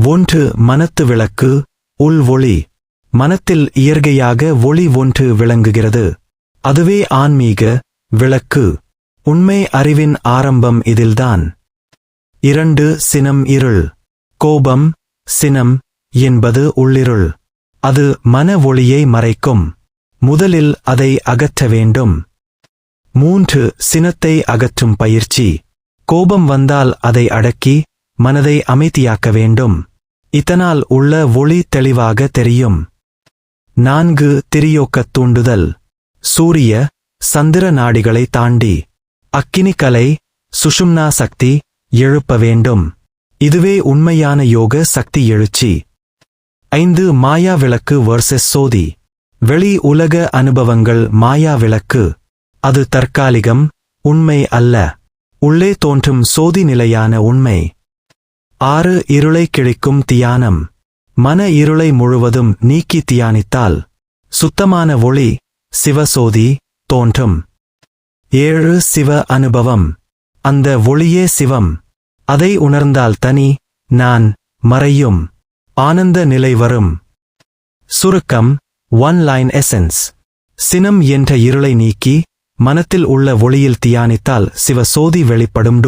ஒன்று மனத்து விளக்கு, உள் ஒளி. மனத்தில் இயற்கையாக ஒளி ஒன்று விளங்குகிறது. அதுவே ஆன்மீக விளக்கு. உண்மை அறிவின் ஆரம்பம் இதில்தான். 2 சினம் இருள். கோபம், சினம் என்பது உள்ளிருள். அது மன ஒளியை மறைக்கும். முதலில் அதை அகற்ற வேண்டும். 3 சினத்தை அகற்றும் பயிற்சி. கோபம் வந்தால் அதை அடக்கி மனதை அமைதியாக்க வேண்டும். இதனால் உள்ள ஒளி தெளிவாக தெரியும். 4 திரியோக்கத் தூண்டுதல். சூரிய, சந்திர நாடிகளை தாண்டி அக்கினி கலை, சுஷும்னா சக்தி எழுப்ப வேண்டும். இதுவே உண்மையான யோக சக்தி எழுச்சி. 5 மாயா விளக்கு வர்சஸ் சோதி. வெளி உலக அனுபவங்கள் மாயா விளக்கு. அது தற்காலிகம், உண்மை அல்ல. உள்ளே தோன்றும் சோதி நிலையான உண்மை. 6 இருளை கிழிக்கும் தியானம். மன இருளை முழுவதும் நீக்கி தியானித்தால் சுத்தமான ஒளி, சிவசோதி தோன்றும். 7 சிவ அனுபவம். அந்த ஒளியே சிவம். அதை உணர்ந்தால் தனி நான் மறையும். ஆனந்த நிலை வரும். சுருக்கம், ஒன் லைன் எசன்ஸ். சினம் என்ற இருளை நீக்கி மனத்தில் உள்ள ஒளியில் தியானித்தால் சிவசோதி வெளிப்படும்.